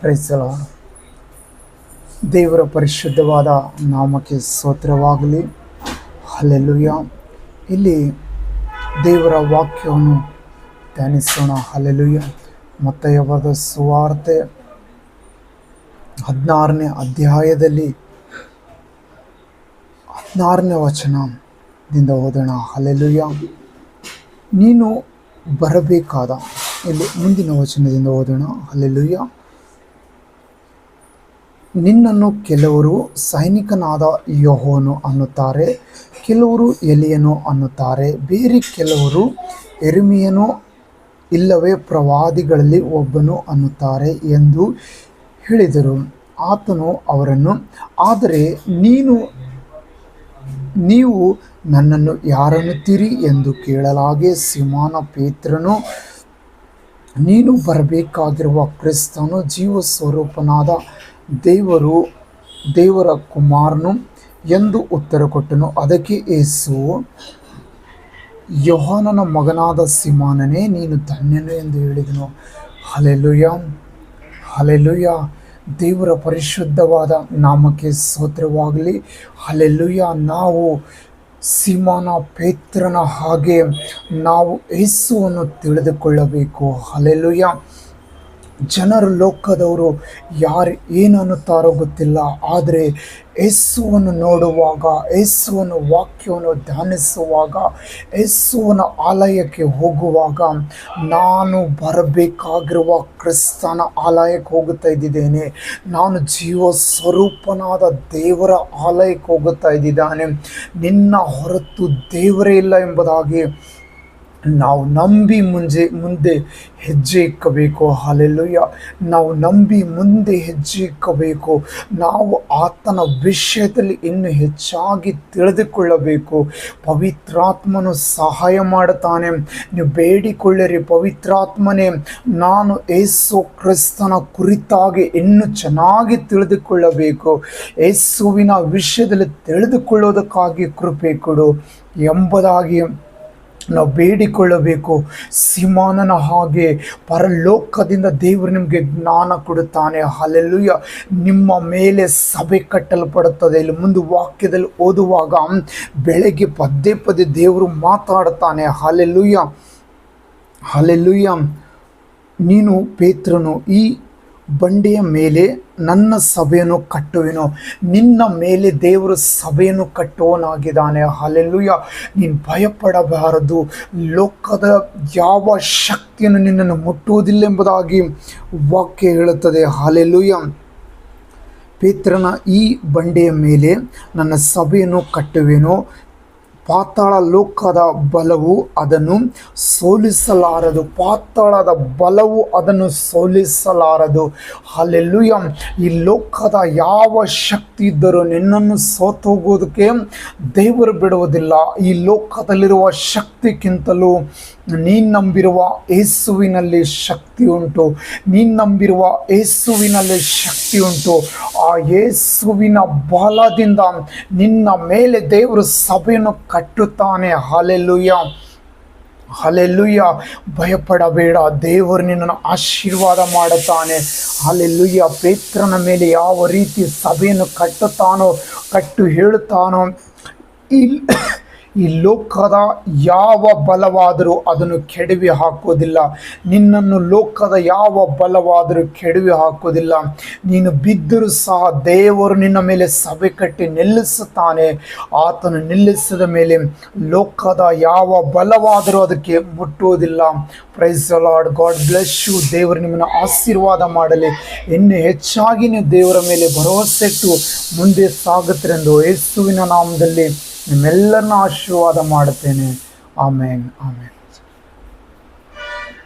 Price the lord. ದೇವರ ಪರಿಶುದ್ಧವಾದ ನಾಮಕ್ಕೆ ಸ್ತೋತ್ರವಾಗಲಿ. ಹಲ್ಲೆಲೂಯಾ. ಇಲ್ಲಿ ದೇವರ ವಾಕ್ಯವನ್ನು ಧ್ಯಾನಿಸೋಣ. ಹಲ್ಲೆಲೂಯಾ. ಮತ್ತಾಯ ಬರೆದ ಸುವಾರ್ತೆ 16ನೇ ಅಧ್ಯಾಯದಲ್ಲಿ 16ನೇ ವಚನದಿಂದ ಓದೋಣ. ಹಲ್ಲೆಲೂಯಾ. ನೀನು ಬರಬೇಕಾದ, ಇಲ್ಲಿ ಮುಂದಿನ ವಚನದಿಂದ ಓದೋಣ. ಹಲ್ಲೆಲೂಯಾ. ನಿನ್ನನ್ನು ಕೆಲವರು ಸೈನಿಕನಾದ ಯೋಹಾನನು ಅನ್ನುತ್ತಾರೆ, ಕೆಲವರು ಎಲೀಯನು ಅನ್ನುತ್ತಾರೆ, ಬೇರೆ ಕೆಲವರು ಯೆರೆಮೀಯನು ಇಲ್ಲವೇ ಪ್ರವಾದಿಗಳಲ್ಲಿ ಒಬ್ಬನು ಅನ್ನುತ್ತಾರೆ ಎಂದು ಹೇಳಿದರು. ಆತನು ಅವರನ್ನು, ಆದರೆ ನೀವು ನನ್ನನ್ನು ಯಾರನ್ನುತ್ತೀರಿ ಎಂದು ಕೇಳಲಾಗಿ, ಸೀಮೋನ ಪೇತ್ರನು, ನೀನು ಬರಬೇಕಾಗಿರುವ ಕ್ರಿಸ್ತನು, ಜೀವ ಸ್ವರೂಪನಾದ ದೇವರ ಕುಮಾರನು ಎಂದು ಉತ್ತರ ಕೊಟ್ಟನು. ಅದಕ್ಕೆ ಯೇಸುವು, ಯೋಹಾನನ ಮಗನಾದ ಸೀಮೋನನೇ, ನೀನು ಧನ್ಯನು ಎಂದು ಹೇಳಿದನು. Hallelujah, hallelujah. ದೇವರ ಪರಿಶುದ್ಧವಾದ ನಾಮಕ್ಕೆ ಸ್ತೋತ್ರವಾಗಲಿ. ಹಲ್ಲೆಲೂಯಾ. ನಾವು ಸೀಮೋನ ಪೇತ್ರನ ಹಾಗೆ ನಾವು ಯೇಸುವನ್ನು ತಿಳಿದುಕೊಳ್ಳಬೇಕು. ಹಲ್ಲೆಲೂಯಾ. ಜನರು, ಲೋಕದವರು ಏನು ಅನ್ನುತ್ತಾರೋ ಗೊತ್ತಿಲ್ಲ, ಆದರೆ ಯೇಸುವನ್ನು ನೋಡುವಾಗ, ಯೇಸುವನ್ನು ವಾಕ್ಯವನ್ನು ಧ್ಯಾನಿಸುವಾಗ, ಯೇಸುವಿನ ಆಲಯಕ್ಕೆ ಹೋಗುವಾಗ, ನಾನು ಬರಬೇಕಾಗಿರುವ ಕ್ರಿಸ್ತನ ಆಲಯಕ್ಕೆ ಹೋಗುತ್ತಾ ಇದ್ದೇನೆ, ನಾನು ಜೀವ ಸ್ವರೂಪನಾದ ದೇವರ ಆಲಯಕ್ಕೆ ಹೋಗುತ್ತಾ ಇದ್ದಾನೆ, ನಿನ್ನ ಹೊರತು ದೇವರೇ ಇಲ್ಲ ಎಂಬುದಾಗಿ ನಾವು ನಂಬಿ ಮುಂದೆ ಹೆಜ್ಜೆ ಇಕ್ಕಬೇಕು. ಹಲ್ಲೆಲೂಯಾ. ನಾವು ನಂಬಿ ಮುಂದೆ ಹೆಜ್ಜೆ ಇಕ್ಕಬೇಕು. ನಾವು ಆತನ ವಿಷಯದಲ್ಲಿ ಇನ್ನೂ ಹೆಚ್ಚಾಗಿ ತಿಳಿದುಕೊಳ್ಳಬೇಕು. ಪವಿತ್ರಾತ್ಮನು ಸಹಾಯ ಮಾಡುತ್ತಾನೆ. ನೀವು ಬೇಡಿಕೊಳ್ಳಿರಿ, ಪವಿತ್ರಾತ್ಮನೇ, ನಾನು ಯೇಸು ಕ್ರಿಸ್ತನ ಕುರಿತಾಗಿ ಇನ್ನೂ ಚೆನ್ನಾಗಿ ತಿಳಿದುಕೊಳ್ಳಬೇಕು, ಯೇಸುವಿನ ವಿಷಯದಲ್ಲಿ ತಿಳಿದುಕೊಳ್ಳೋದಕ್ಕಾಗಿ ಕೃಪೆ ಕೊಡು ಎಂಬುದಾಗಿ ನಾವು ಬೇಡಿಕೊಳ್ಳಬೇಕು. ಸೀಮೋನನ ಹಾಗೆ ಪರಲೋಕದಿಂದ ದೇವರು ನಿಮಗೆ ಜ್ಞಾನ ಕೊಡುತ್ತಾನೆ. ಹಲ್ಲೆಲೂಯಾ. ನಿಮ್ಮ ಮೇಲೆ ಸಭೆ ಕಟ್ಟಲ್ಪಡುತ್ತದೆ. ಇಲ್ಲಿ ಮುಂದೆ ವಾಕ್ಯದಲ್ಲಿ ಓದುವಾಗ ಬೆಳಗ್ಗೆ ಪದೇ ದೇವರು ಮಾತಾಡುತ್ತಾನೆ. Hallelujah, hallelujah. ನೀನು ಪೇತ್ರನು, ಈ ಬಂಡೆಯ ಮೇಲೆ ನನ್ನ ಸಭೆಯನ್ನು ಕಟ್ಟುವೆನು. ನಿನ್ನ ಮೇಲೆ ದೇವರು ಸಭೆಯನ್ನು ಕಟ್ಟುವನಾಗಿದ್ದಾನೆ. ಹಲ್ಲೆಲೂಯಾ. ನೀನು ಭಯಪಡಬಾರದು. ಲೋಕದ ಯಾವ ಶಕ್ತಿಯನ್ನು ನಿನ್ನನ್ನು ಮುಟ್ಟುವುದಿಲ್ಲ ಎಂಬುದಾಗಿ ವಾಕ್ಯ ಹೇಳುತ್ತದೆ. ಹಲ್ಲೆಲೂಯಾ. ಪೇತ್ರನ, ಈ ಬಂಡೆಯ ಮೇಲೆ ನನ್ನ ಸಭೆಯನ್ನು ಕಟ್ಟುವೆನು. ಪಾತಾಳ ಲೋಕದ ಬಲವು ಅದನ್ನು ಸೋಲಿಸಲಾರದು. ಪಾತಾಳದ ಬಲವು ಅದನ್ನು ಸೋಲಿಸಲಾರದು. ಹಲ್ಲೆಲೂಯಾ. ಈ ಲೋಕದ ಯಾವ ಶಕ್ತಿ ಇದ್ದರೂ ನಿನ್ನನ್ನು ಸೋತೋಗೋದಕ್ಕೆ ದೇವರು ಬಿಡುವುದಿಲ್ಲ. ಈ ಲೋಕದಲ್ಲಿರುವ ಶಕ್ತಿಗಿಂತಲೂ ನೀನು ನಂಬಿರುವ ಯೇಸುವಿನಲ್ಲಿ ಶಕ್ತಿ ಉಂಟು. ನೀನು ನಂಬಿರುವ ಯೇಸುವಿನಲ್ಲಿ ಶಕ್ತಿ ಉಂಟು. ಆ ಯೇಸುವಿನ ಬಲದಿಂದ ನಿನ್ನ ಮೇಲೆ ದೇವರು ಸಭೆಯನ್ನು ಕಟ್ಟುತ್ತಾನೆ. Hallelujah, hallelujah. ಭಯಪಡಬೇಡ, ದೇವರು ನಿನ್ನನ್ನು ಆಶೀರ್ವಾದ ಮಾಡುತ್ತಾನೆ. ಹಲ್ಲೆಲೂಯಾ. ಪೇತ್ರನ ಮೇಲೆ ಯಾವ ರೀತಿ ಸಭೆಯನ್ನು ಕಟ್ಟು ಹೇಳುತ್ತಾನೋ, ಈ ಲೋಕದ ಯಾವ ಬಲವಾದರೂ ಅದನ್ನು ಕೆಡವಿ ಹಾಕೋದಿಲ್ಲ. ನಿನ್ನನ್ನು ಲೋಕದ ಯಾವ ಬಲವಾದರೂ ಕೆಡವಿ ಹಾಕೋದಿಲ್ಲ. ನೀನು ಬಿದ್ದರೂ ಸಹ ದೇವರು ನಿನ್ನ ಮೇಲೆ ಸಭೆ ಕಟ್ಟಿ ನಿಲ್ಲಿಸುತ್ತಾನೆ. ಆತನು ನಿಲ್ಲಿಸಿದ ಮೇಲೆ ಲೋಕದ ಯಾವ ಬಲವಾದರೂ ಅದಕ್ಕೆ ಮುಟ್ಟುವುದಿಲ್ಲ. Praise the Lord. God bless you. ದೇವರು ನಿಮ್ಮನ್ನು ಆಶೀರ್ವಾದ ಮಾಡಲಿ. ಇನ್ನೂ ಹೆಚ್ಚಾಗಿ ನೀವು ದೇವರ ಮೇಲೆ ಭರವಸೆ ಇಟ್ಟು ಮುಂದೆ ಸಾಗುತ್ತೆಂದು ಯೇಸುವಿನ ನಾಮದಲ್ಲಿ ನಿಮ್ಮೆಲ್ಲರನ್ನ ಆಶೀರ್ವಾದ ಮಾಡುತ್ತೇನೆ. ಆಮೇನ್, ಆಮೇನ್.